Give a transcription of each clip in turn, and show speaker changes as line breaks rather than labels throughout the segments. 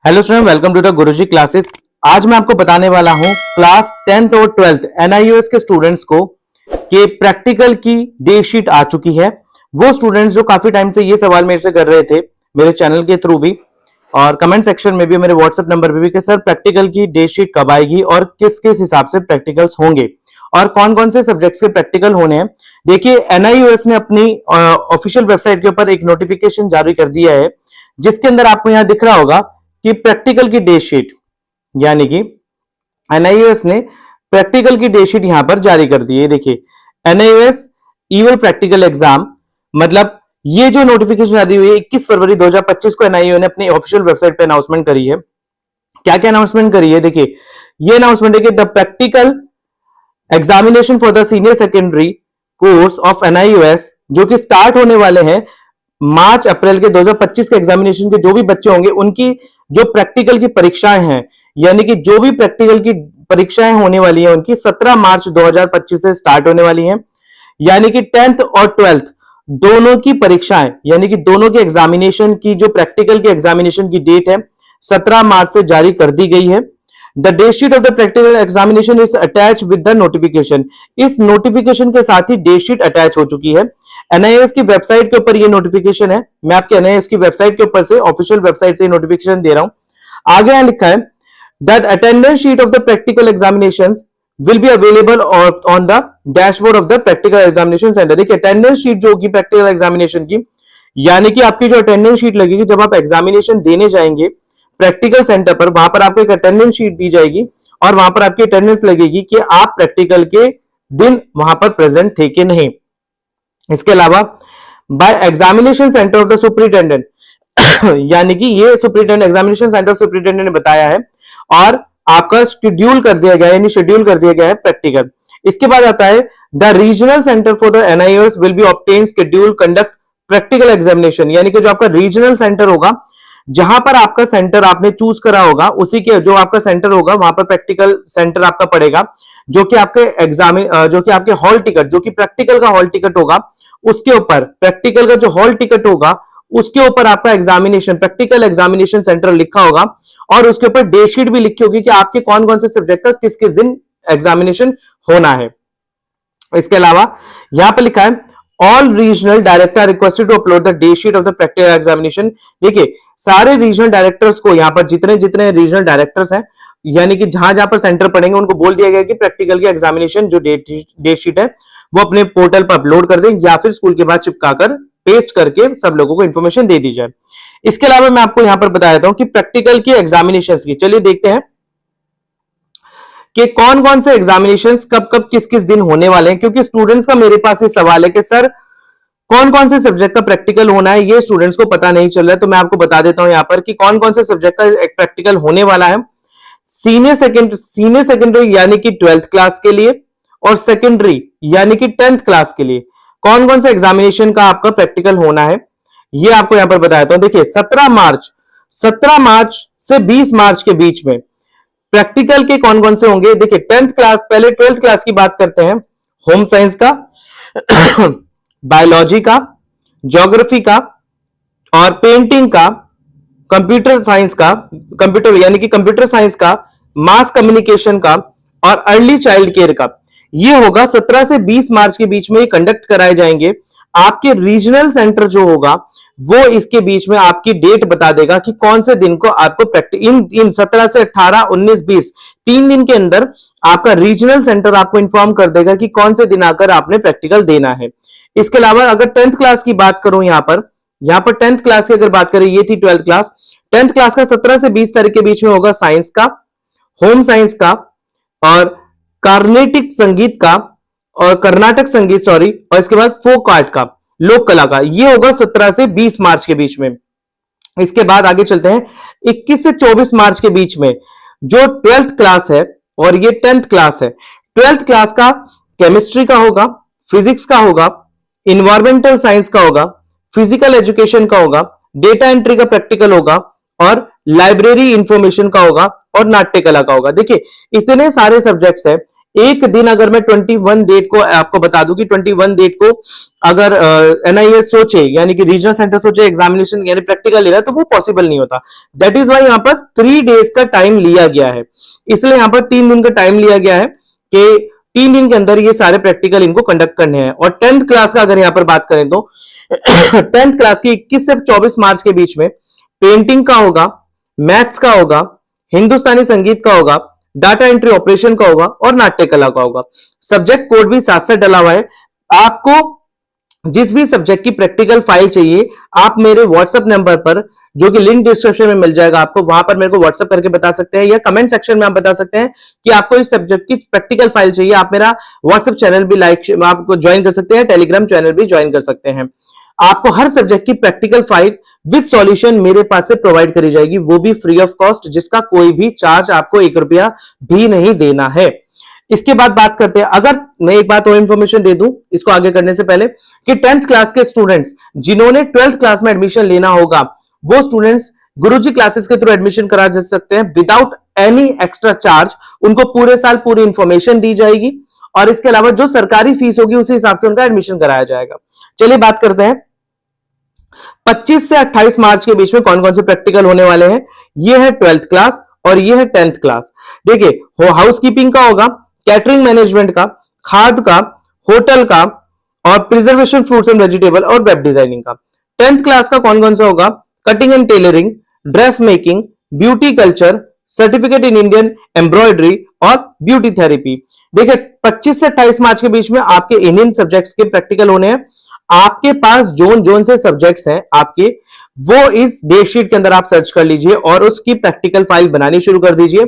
Hello student, welcome to the Guruji classes. आज मैं आपको बताने वाला हूं क्लास 10th और 12th एनआईओएस के स्टूडेंट्स को कि प्रैक्टिकल की डे शीट आ चुकी है। वो स्टूडेंट्स जो काफी टाइम से ये सवाल मेरे से कर रहे थे, मेरे चैनल के थ्रू भी और कमेंट सेक्शन में भी, मेरे व्हाट्सएप नंबर पे भी, कि सर प्रैक्टिकल की डे शीट कब आएगी और किस किस हिसाब से प्रैक्टिकल्स होंगे और कौन कौन से सब्जेक्ट्स के प्रैक्टिकल होने हैं। देखिए, एनआईओएस ने अपनी ऑफिशियल वेबसाइट के ऊपर एक नोटिफिकेशन जारी कर दिया है, जिसके अंदर आपको यहां दिख रहा होगा कि प्रैक्टिकल की डे शीट, यानी कि एनआईओएस ने प्रैक्टिकल की डे शीट यहां पर जारी कर दी है। देखिए, एनआईओएस ईवल प्रैक्टिकल एग्जाम, मतलब ये जो नोटिफिकेशन जारी हुई है 21 फरवरी 2025 को एनआईओ ने अपनी ऑफिशियल वेबसाइट पे अनाउंसमेंट करी है। क्या क्या अनाउंसमेंट करी है? देखिए, ये अनाउंसमेंट है कि the practical examination for the senior secondary course of NIOS, जो कि स्टार्ट होने वाले हैं मार्च अप्रैल के 2025 के एग्जामिनेशन के जो भी बच्चे होंगे, उनकी जो प्रैक्टिकल की परीक्षाएं हैं, यानी कि जो भी प्रैक्टिकल की परीक्षाएं होने वाली हैं, उनकी 17 मार्च 2025 से स्टार्ट होने वाली हैं। यानी कि 10th और 12th दोनों की परीक्षाएं, यानी कि दोनों के एग्जामिनेशन की जो प्रैक्टिकल के एग्जामिनेशन की डेट है 17 मार्च से जारी कर दी गई है। The day sheet of the practical examination is attach with the notification. इस नोटिफिकेशन के साथ ही डे शीट अटैच हो चुकी है। एनआईएस की वेबसाइट के ऊपर ये नोटिफिकेशन है। मैं आपके एनआईएस की वेबसाइट के ऊपर से, ऑफिशियल वेबसाइट से नोटिफिकेशन दे रहा हूं। आगे यहां लिखा है that attendance sheet of the practical examinations will be available on the dashboard of the practical examination centre. देखिए, अटेंडेंस शीट जो होगी प्रैक्टिकल एग्जामिनेशन की, यानी कि आपकी जो अटेंडेंस शीट लगेगी जब आप एग्जामिनेशन देने जाएंगे प्रैक्टिकल सेंटर पर, वहां पर आपको एक अटेंडेंस शीट दी जाएगी और वहां पर आपकी अटेंडेंस लगेगी कि आप प्रैक्टिकल के दिन वहां पर प्रेजेंट थे कि नहीं। इसके अलावा by examination centre of the superintendent, यानी कि ये superintendent, examination centre of superintendent ने बताया है और आपका शेड्यूल कर दिया गया है, यानी शेड्यूल कर दिया गया है प्रैक्टिकल। इसके बाद आता है the regional centre for the NIOS will be obtain schedule conduct practical examination, यानी कि जो आपका रीजनल सेंटर होगा, जहां पर आपका सेंटर आपने चूज करा होगा, उसी के जो आपका सेंटर होगा वहां पर प्रैक्टिकल सेंटर आपका पड़ेगा, जो कि आपके एग्जाम, जो कि आपके हॉल टिकट, जो कि प्रैक्टिकल का हॉल टिकट होगा, उसके ऊपर प्रैक्टिकल का जो हॉल टिकट होगा उसके ऊपर आपका एग्जामिनेशन, प्रैक्टिकल एग्जामिनेशन सेंटर लिखा होगा और उसके ऊपर डे शीट भी लिखी होगी कि आपके कौन कौन से सब्जेक्ट का किस किस दिन एग्जामिनेशन होना है। इसके अलावा यहां पर लिखा है all regional director requested to upload the day sheet of the practical examination. देखिए, सारे रीजनल डायरेक्टर्स को, यहां पर जितने जितने रीजनल डायरेक्टर्स हैं, यानी कि जहां जहां पर सेंटर पड़ेंगे, उनको बोल दिया गया कि प्रैक्टिकल की एग्जामिनेशन जो डे शीट है वो अपने पोर्टल पर अपलोड कर दें या फिर स्कूल के बाद चिपकाकर पेस्ट करके सब लोगों को इंफॉर्मेशन दे दी जाए। इसके अलावा मैं आपको यहां पर बता देता हूं कि प्रैक्टिकल की एग्जामिनेशन की, चलिए देखते हैं कि कौन कौन से एग्जामिनेशंस कब कब किस किस दिन होने वाले हैं, क्योंकि स्टूडेंट्स का मेरे पास ये सवाल है कि सर कौन कौन से सब्जेक्ट का प्रैक्टिकल होना है, ये स्टूडेंट्स को पता नहीं चल रहा है। तो मैं आपको बता देता हूं यहां पर कि कौन कौन से सब्जेक्ट का प्रैक्टिकल होने वाला है। सीनियर सेकेंडरी यानी कि 12th क्लास के लिए और सेकेंडरी यानी कि 10th क्लास के लिए कौन कौन से एग्जामिनेशन का आपका प्रैक्टिकल होना है, ये आपको यहां पर बता देता हूं। देखिए, 17 मार्च से 20 मार्च के बीच में प्रैक्टिकल के कौन कौन से होंगे। देखिए, 10th क्लास, पहले 12th क्लास की बात करते हैं। होम साइंस का, बायोलॉजी का, ज्योग्राफी का और पेंटिंग का, कंप्यूटर साइंस का, कंप्यूटर यानी कि कंप्यूटर साइंस का, मास कम्युनिकेशन का और अर्ली चाइल्ड केयर का, ये होगा 17 से 20 मार्च के बीच में कंडक्ट कराए जाएंगे। आपके रीजनल सेंटर जो होगा वो इसके बीच में आपकी डेट बता देगा कि कौन से दिन को आपको प्रैक्टिस, इन 17 से 18, 19, 20 3 दिन के अंदर आपका रीजनल सेंटर आपको इंफॉर्म कर देगा कि कौन से दिन आकर आपने प्रैक्टिकल देना है। इसके अलावा अगर 10th क्लास की बात करूं, यहां पर 10th क्लास की अगर बात करें, ये थी 12th क्लास। 10th क्लास का 17 से 20 तारीख के बीच में होगा साइंस का, होम साइंस का और कार्नेटिक संगीत का और कर्नाटक संगीत, सॉरी, और इसके बाद फोक आर्ट का, लोक कला का, ये होगा 17 से 20 मार्च के बीच में। इसके बाद आगे चलते हैं 21 से 24 मार्च के बीच में जो 12th क्लास है और ये 10th क्लास है। 12th क्लास का केमिस्ट्री का होगा, फिजिक्स का होगा, इन्वायरमेंटल साइंस का होगा, फिजिकल एजुकेशन का होगा, डेटा एंट्री का प्रैक्टिकल होगा और लाइब्रेरी इंफॉर्मेशन का होगा और नाट्य कला का होगा। देखिए, इतने सारे सब्जेक्ट्स हैं, एक दिन अगर मैं 21 डेट को आपको बता दूं कि 21 डेट को अगर एनआईएस सोचे यानी कि रीजनल सेंटर सोचे एग्जामिनेशन यानी प्रैक्टिकल ले रहा है तो वो पॉसिबल नहीं होता। दैट इज वाई यहां पर 3 डेज का टाइम लिया गया है, इसलिए यहां पर 3 दिन का टाइम लिया गया है कि 3 दिन के अंदर ये सारे प्रैक्टिकल इनको कंडक्ट करने हैं। और 10th क्लास का अगर यहां पर बात करें तो 10th क्लास की 21 से 24 मार्च के बीच में पेंटिंग का होगा, मैथ्स का होगा, हिंदुस्तानी संगीत का होगा, डाटा एंट्री ऑपरेशन का होगा और नाट्य कला का होगा। सब्जेक्ट कोड भी साथ साथ डला हुआ है। आपको जिस भी सब्जेक्ट की प्रैक्टिकल फाइल चाहिए आप मेरे व्हाट्सएप नंबर पर, जो कि लिंक डिस्क्रिप्शन में मिल जाएगा आपको, वहां पर मेरे को व्हाट्सएप करके बता सकते हैं या कमेंट सेक्शन में आप बता सकते हैं कि आपको इस सब्जेक्ट की प्रैक्टिकल फाइल चाहिए। आप मेरा व्हाट्सएप चैनल भी आपको ज्वाइन कर सकते हैं, टेलीग्राम चैनल भी ज्वाइन कर सकते हैं। आपको हर सब्जेक्ट की प्रैक्टिकल फाइल विद सॉल्यूशन मेरे पास से प्रोवाइड करी जाएगी, वो भी फ्री ऑफ कॉस्ट, जिसका कोई भी चार्ज आपको 1 रुपया भी नहीं देना है। इसके बाद बात करते हैं, अगर मैं एक बात और इंफॉर्मेशन दे दूं इसको आगे करने से पहले कि 10th क्लास के स्टूडेंट्स जिन्होंने 12th क्लास में एडमिशन लेना होगा वो स्टूडेंट्स गुरुजी क्लासेस के थ्रू एडमिशन करा जा सकते हैं विदाउट एनी एक्स्ट्रा चार्ज। उनको पूरे साल पूरी इंफॉर्मेशन दी जाएगी और इसके अलावा जो सरकारी फीस होगी उसी हिसाब से उनका एडमिशन कराया जाएगा। चलिए बात करते हैं 25 से 28 मार्च के बीच में कौन कौन से प्रैक्टिकल होने वाले हैं। ये है 12th क्लास और ये है 10th क्लास। देखिए हाउसकीपिंग का होगा, कैटरिंग मैनेजमेंट का, खाद का, होटल का और प्रिजर्वेशन फ्रूट्स एंड वेजिटेबल और वेब डिजाइनिंग का। 10th क्लास का कौन कौन सा होगा, cutting and tailoring, dress making, beauty culture, certificate in Indian embroidery और ब्यूटी थेरेपी। देखिए 25 से 28 मार्च के बीच में आपके इन सब्जेक्ट्स के प्रैक्टिकल होने हैं। आपके पास जोन जोन से सब्जेक्ट्स हैं आपके, वो इस डेट शीट के अंदर आप सर्च कर लीजिए और उसकी प्रैक्टिकल फाइल बनानी शुरू कर दीजिए।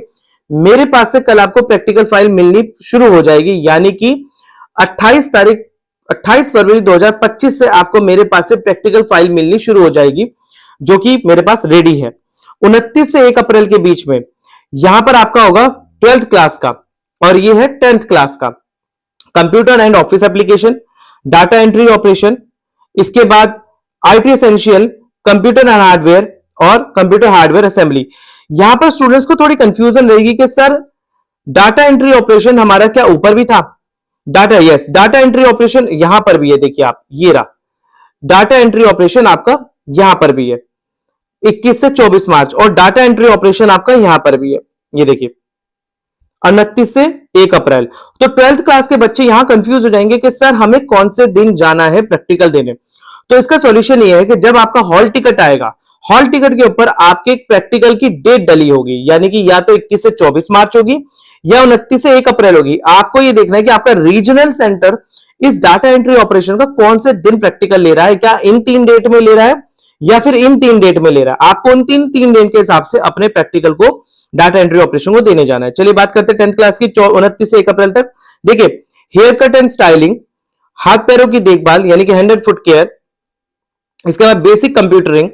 मेरे पास से कल आपको प्रैक्टिकल फाइल मिलनी शुरू हो जाएगी, यानी कि 28 फरवरी 2025 से आपको मेरे पास से प्रैक्टिकल फाइल मिलनी शुरू हो जाएगी, जो कि मेरे पास रेडी है। 29 से 1 अप्रैल के बीच में यहां पर आपका होगा 12th क्लास का और ये है 10th क्लास का। Computer and office application, data entry operation, इसके बाद IT essential, computer and hardware और कंप्यूटर हार्डवेयर असेंबली। यहां पर स्टूडेंट्स को थोड़ी कंफ्यूजन रहेगी कि सर डाटा एंट्री ऑपरेशन हमारा क्या ऊपर भी था? डाटा एंट्री ऑपरेशन यहां पर भी है। देखिए आप, ये रहा डाटा एंट्री ऑपरेशन आपका यहां पर भी है 21 से 24 मार्च और डाटा एंट्री ऑपरेशन आपका यहां पर भी है, ये देखिए 29 से 1 अप्रैल। तो 12th क्लास के बच्चे यहां कंफ्यूज हो जाएंगे कि सर हमें कौन से दिन जाना है प्रैक्टिकल देने। तो इसका सॉल्यूशन ये है कि जब आपका हॉल टिकट आएगा, हॉल टिकट के ऊपर आपके प्रैक्टिकल की डेट डली होगी, यानी कि या तो 21 से 24 मार्च होगी या 29 से 1 अप्रैल होगी। आपको ये देखना है कि आपका रीजनल सेंटर इस डाटा एंट्री ऑपरेशन का कौन से दिन प्रैक्टिकल ले रहा है, क्या इन 3 डेट में ले रहा है या फिर इन 3 डेट में ले रहा है। आपको उन 3 डेट के हिसाब से अपने प्रैक्टिकल को डाटा एंट्री ऑपरेशन को देने जाना है। चलिए बात करते हैं 10th क्लास की 29 से 1 अप्रैल तक। देखिए हेयर कट एंड स्टाइलिंग, हाथ पैरों की देखभाल यानी कि हैंड एंड फुट केयर, इसके बाद basic कंप्यूटरिंग,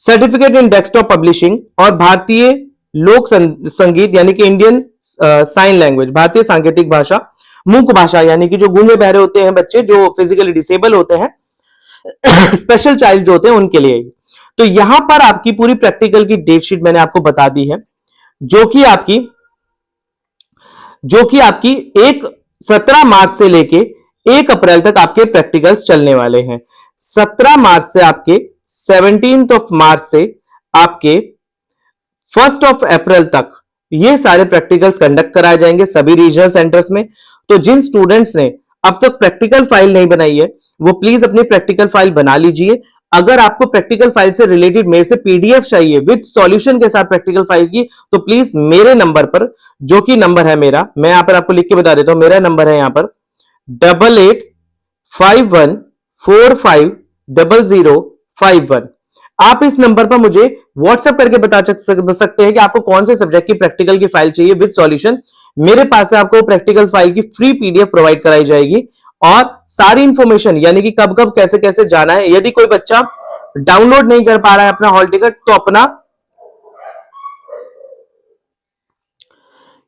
certificate in desktop publishing और भारतीय लोक संगीत यानी कि इंडियन साइन लैंग्वेज, भारतीय सांकेतिक भाषा, मूक भाषा यानी कि जो गूंगे बहरे होते हैं बच्चे, जो फिजिकली डिसेबल होते हैं, स्पेशल चाइल्ड जो होते हैं उनके लिए। तो यहां पर आपकी पूरी प्रैक्टिकल की डेट शीट मैंने आपको बता दी है, जो कि आपकी 17 मार्च से लेके 1 अप्रैल तक आपके प्रैक्टिकल्स चलने वाले हैं। 17 मार्च से आपके 17th ऑफ मार्च से आपके 1st ऑफ अप्रैल तक ये सारे प्रैक्टिकल्स कंडक्ट कराए जाएंगे सभी रीजनल सेंटर्स में। तो जिन स्टूडेंट्स ने अब तक प्रैक्टिकल फाइल नहीं बनाई है वो प्लीज अपनी प्रैक्टिकल फाइल बना लीजिए। अगर आपको प्रैक्टिकल फाइल से रिलेटेड मेरे से पीडीएफ चाहिए विद सॉल्यूशन के साथ प्रैक्टिकल फाइल की, तो प्लीज मेरे नंबर पर, जो कि नंबर है मेरा, मैं यहां पर आपको लिख के बता देता हूं, मेरा नंबर है यहां पर 8851450051। आप इस नंबर पर मुझे व्हाट्सएप करके बता सकते हैं कि आपको कौन से सब्जेक्ट की प्रैक्टिकल की फाइल चाहिए विद सॉल्यूशन। मेरे पास से आपको प्रैक्टिकल फाइल की फ्री पीडीएफ प्रोवाइड कराई जाएगी और सारी इंफॉर्मेशन यानी कि कब कब कैसे कैसे जाना है। यदि कोई बच्चा डाउनलोड नहीं कर पा रहा है अपना हॉल टिकट, तो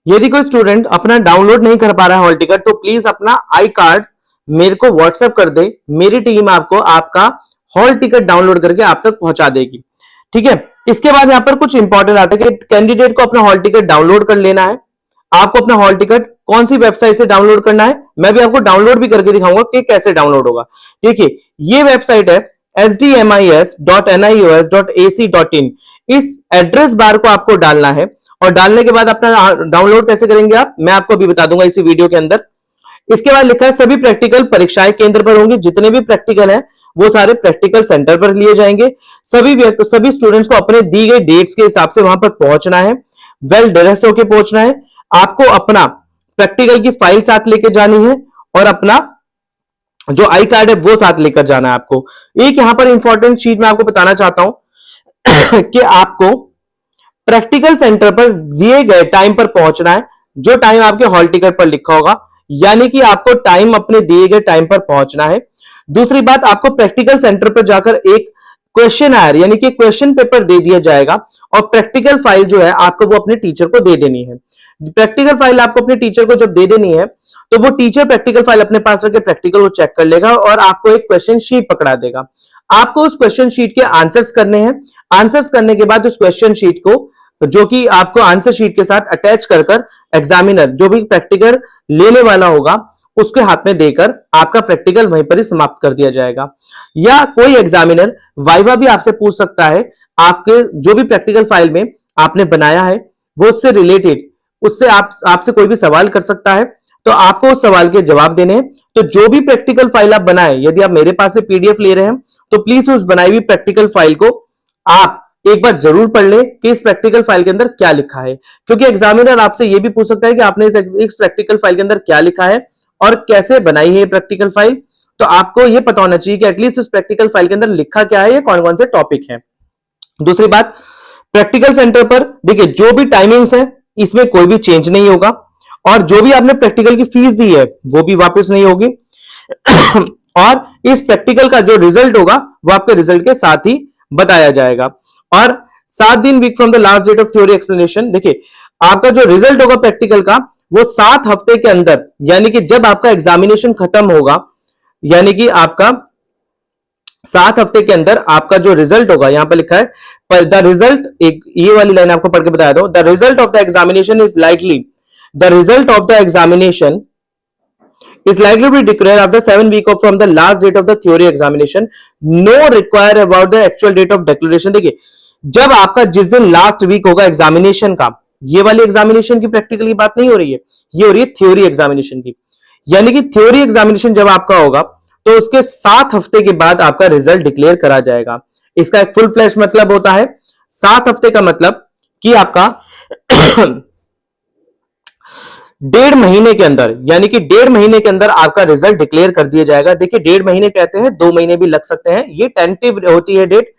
यदि कोई स्टूडेंट अपना डाउनलोड नहीं कर पा रहा है हॉल टिकट, तो प्लीज अपना आई कार्ड मेरे को व्हाट्सएप कर दे। मेरी टीम आपको आपका हॉल टिकट डाउनलोड करके आप तक पहुंचा देगी। ठीक है, इसके बाद यहां पर कुछ इंपॉर्टेंट आता है कि कैंडिडेट को अपना हॉल टिकट डाउनलोड कर लेना है, आपको अपना हॉल टिकट कौन सी वेबसाइट से डाउनलोड करना है, मैं भी आपको डाउनलोड भी करके दिखाऊंगा कि कैसे डाउनलोड होगा। देखिए ये वेबसाइट है sdmis.nius.ac.in। इस एड्रेस बार को आपको डालना है और डालने के बाद अपना डाउनलोड कैसे करेंगे आप, मैं आपको अभी बता दूंगा इसी वीडियो के अंदर। इसके बाद लिखा है सभी प्रैक्टिकल परीक्षाएं केंद्र पर होंगी, जितने भी प्रैक्टिकल हैं वो सारे प्रैक्टिकल सेंटर पर लिए जाएंगे। सभी स्टूडेंट्स को अपने दी गई डेट्स के हिसाब से वहां पर पहुंचना है, वेल ड्रेस होके पहुंचना है। आपको अपना प्रैक्टिकल की फाइल साथ लेके जानी है और अपना जो आई कार्ड है वो साथ लेकर जाना है आपको। एक यहां पर इंपॉर्टेंट चीज मैं आपको बताना चाहता हूं कि आपको प्रैक्टिकल सेंटर पर दिए गए टाइम पर पहुंचना है, जो टाइम आपके हॉल टिकट पर लिखा होगा, यानी कि आपको टाइम अपने दिए गए टाइम पर पहुंचना है। दूसरी बात, आपको प्रैक्टिकल सेंटर पर जाकर एक क्वेश्चन आयर यानी कि क्वेश्चन पेपर दे दिया जाएगा और प्रैक्टिकल फाइल जो है आपको वो अपने टीचर को दे देनी है। प्रैक्टिकल फाइल आपको अपने टीचर को जब दे देनी है तो वो टीचर प्रैक्टिकल फाइल अपने पास रख के प्रैक्टिकल को चेक कर लेगा और आपको एक क्वेश्चन शीट पकड़ा देगा। आपको उस क्वेश्चन शीट के आंसर्स करने हैं। आंसर्स करने के बाद उस क्वेश्चन शीट को, जो कि आपको आंसर शीट के साथ अटैच कर कर एग्जामिनर जो भी प्रैक्टिकल लेने वाला होगा उसके हाथ में देकर आपका प्रैक्टिकल वहीं पर ही समाप्त कर दिया जाएगा। या कोई एग्जामिनर वाइवा भी आपसे पूछ सकता है, आपके जो भी प्रैक्टिकल फाइल में आपने बनाया है वो उससे रिलेटेड, उससे आपसे कोई भी सवाल कर सकता है, तो आपको उस सवाल के जवाब देने हैं। तो जो भी प्रैक्टिकल फाइल आप बनाए, यदि आप मेरे पास से पीडीएफ ले रहे हैं तो प्लीज उस बनाई हुई प्रैक्टिकल फाइल को आप एक बार जरूर पढ़ लें कि इस प्रैक्टिकल फाइल के अंदर क्या लिखा है, क्योंकि एग्जामिनर आपसे यह भी पूछ सकता है कि आपने इस प्रैक्टिकल फाइल के अंदर क्या लिखा है और कैसे बनाई है प्रैक्टिकल फाइल। तो आपको यह पता होना चाहिए कि एटलीस्ट उस प्रैक्टिकल फाइल के अंदर लिखा क्या है, ये कौन कौन से टॉपिक है। दूसरी बात, प्रैक्टिकल सेंटर पर देखिए जो भी टाइमिंग्स है इसमें कोई भी चेंज नहीं होगा और जो भी आपने प्रैक्टिकल की फीस दी है वो भी वापस नहीं होगी और इस प्रैक्टिकल का जो रिजल्ट होगा वो आपके रिजल्ट के साथ ही बताया जाएगा। और 7 दिन week from the last date of theory explanation, देखिए आपका जो रिजल्ट होगा प्रैक्टिकल का वो 7 हफ्ते के अंदर, यानी कि जब आपका एग्जामिनेशन खत्म होगा, यानी कि आपका 7 हफ्ते के अंदर आपका जो रिजल्ट होगा, यहां पर लिखा है द रिजल्ट, एक ये वाली लाइन आपको पढ़ के बताया दो, the result of the examination is likely, the result of the examination is likely to be declared after 7 weeks from the last date of the theory examination. No require about the actual date of declaration। देखिए जब आपका जिस दिन last week होगा examination का, ये वाली examination की प्रैक्टिकल की बात नहीं हो रही है, ये हो रही है थ्योरी एग्जामिनेशन की, यानी कि थ्योरी एग्जामिनेशन जब आपका होगा तो उसके 7 हफ्ते के बाद आपका रिजल्ट डिक्लेयर करा जाएगा। इसका एक फुल फ्लैश मतलब होता है 7 हफ्ते का मतलब कि आपका 1.5 महीने के अंदर, यानी कि 1.5 महीने के अंदर आपका रिजल्ट डिक्लेयर कर दिया जाएगा। देखिए 1.5 महीने कहते हैं, 2 महीने भी लग सकते हैं, ये टेंटेटिव होती है डेट,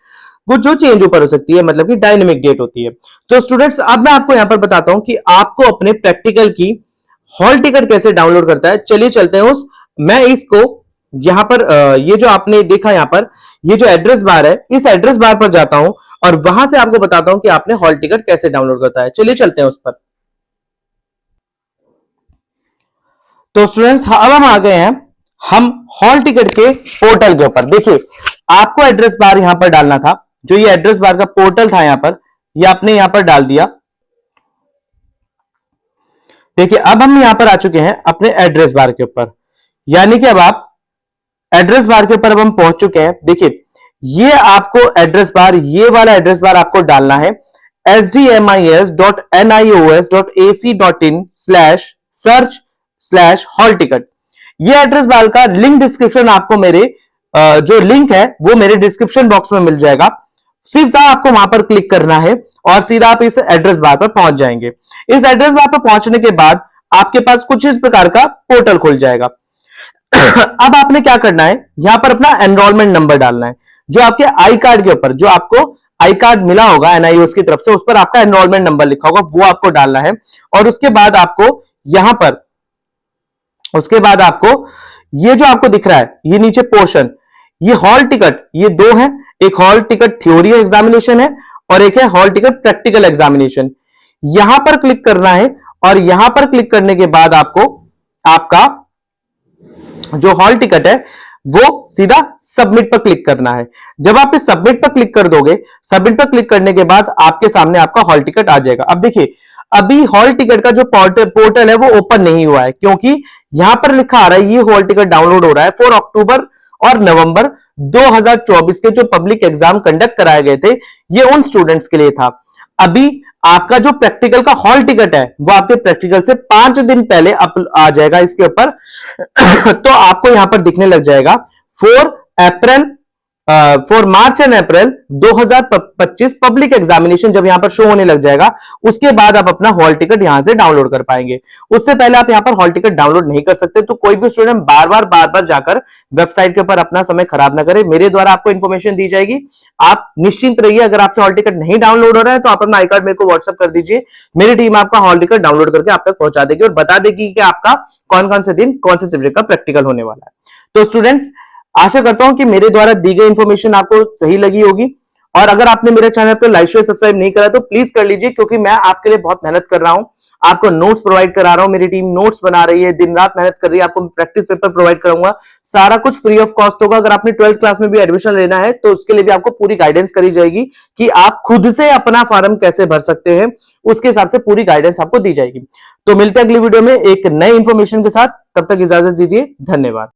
कुछ जो चेंज ऊपर हो सकती है, मतलब कि डायनेमिक डेट होती है। तो स्टूडेंट्स अब मैं आपको यहां पर बताता हूं कि आपको अपने प्रैक्टिकल की हॉल टिकट कैसे डाउनलोड करता है। चलिए चलते हैं मैं इसको यहां पर ये जो आपने देखा यहां पर ये जो एड्रेस बार है, इस एड्रेस बार पर जाता हूं और वहां से आपको बताता हूं कि आपने हॉल टिकट कैसे डाउनलोड करता है। चलिए चलते हैं उस पर। तो स्टूडेंट्स अब हम आ गए हैं हम हॉल टिकट के पोर्टल के ऊपर। देखिए आपको एड्रेस बार यहां पर डालना था, जो ये एड्रेस बार का पोर्टल था यहां पर, ये आपने यहां पर डाल दिया। देखिए अब हम यहां पर आ चुके हैं अपने एड्रेस बार के ऊपर, यानी कि अब आप एड्रेस बार के ऊपर अब हम पहुंच चुके हैं। देखिए ये आपको एड्रेस बार, ये वाला एड्रेस बार आपको डालना है sdmis.nios.ac.in/search/हॉल टिकट। ये एड्रेस बार का लिंक डिस्क्रिप्शन आपको मेरे जो लिंक है वो मेरे डिस्क्रिप्शन बॉक्स में मिल जाएगा। सीधा आपको वहां पर क्लिक करना है और सीधा आप इस एड्रेस बार पर पहुंच जाएंगे। इस एड्रेस बार पर पहुंचने के बाद आपके पास कुछ इस प्रकार का पोर्टल खुल जाएगा। अब आपने क्या करना है, यहां पर अपना एनरोलमेंट नंबर डालना है, जो आपके आई कार्ड के ऊपर, जो आपको आई कार्ड मिला होगा एनआईओएस की तरफ से, उस पर आपका एनरोलमेंट नंबर लिखा होगा, वो आपको डालना है। और उसके बाद आपको यहां पर, उसके बाद आपको ये जो आपको दिख रहा है ये नीचे पोर्शन, ये हॉल टिकट, ये दो है, एक हॉल टिकट थ्योरी एग्जामिनेशन है और एक है हॉल टिकट प्रैक्टिकल एग्जामिनेशन। यहां पर क्लिक करना है और यहां पर क्लिक करने के बाद आपको आपका जो हॉल टिकट है वो सीधा सबमिट पर क्लिक करना है। जब आप इस सबमिट पर क्लिक कर दोगे, सबमिट पर क्लिक करने के बाद आपके सामने आपका हॉल टिकट आ जाएगा। अब देखिए अभी हॉल टिकट का जो पोर्टल है वो ओपन नहीं हुआ है, क्योंकि यहां पर लिखा आ रहा है ये हॉल टिकट डाउनलोड हो रहा है 4 अक्टूबर और नवंबर 2024 के जो पब्लिक एग्जाम कंडक्ट कराए गए थे, ये उन स्टूडेंट्स के लिए था। अभी आपका जो प्रैक्टिकल का हॉल टिकट है वो आपके प्रैक्टिकल से 5 दिन पहले आ जाएगा इसके ऊपर। तो आपको यहां पर दिखने लग जाएगा 4 मार्च एंड अप्रैल 2025 पब्लिक एग्जामिनेशन जब यहां पर शो होने लग जाएगा, उसके बाद आप अपना हॉल टिकट यहां से डाउनलोड कर पाएंगे। उससे पहले आप यहां पर हॉल टिकट डाउनलोड नहीं कर सकते। तो कोई भी स्टूडेंट बार बार जाकर वेबसाइट के ऊपर अपना समय खराब ना करे, मेरे द्वारा आपको इंफॉर्मेशन दी जाएगी। आप निश्चिंत रहिए, अगर आपसे हॉल टिकट नहीं डाउनलोड हो रहा है तो आप अपना आई कार्ड मेरे को व्हाट्सएप कर दीजिए, मेरी टीम आपका हॉल टिकट डाउनलोड करके आप तक पहुंचा देगी और बता देगी कि आपका कौन कौन से दिन कौन से सब्जेक्ट का प्रैक्टिकल होने वाला है। तो स्टूडेंट्स, आशा करता हूं कि मेरे द्वारा दी गई इंफॉर्मेशन आपको सही लगी होगी, और अगर आपने मेरे चैनल पर लाइक शेयर सब्सक्राइब नहीं करा तो प्लीज कर लीजिए, क्योंकि मैं आपके लिए बहुत मेहनत कर रहा हूं, आपको नोट्स प्रोवाइड करा रहा हूं, मेरी टीम नोट्स बना रही है, दिन रात मेहनत कर रही है, आपको प्रैक्टिस पेपर प्रोवाइड करूंगा, सारा कुछ फ्री ऑफ कॉस्ट होगा। अगर आपने 12th क्लास में भी एडमिशन लेना है तो उसके लिए भी आपको पूरी गाइडेंस करी जाएगी कि आप खुद से अपना फॉर्म कैसे भर सकते हैं, उसके हिसाब से पूरी गाइडेंस आपको दी जाएगी। तो मिलते हैं अगली वीडियो में एक नई इंफॉर्मेशन के साथ, तब तक इजाजत दीजिए, धन्यवाद।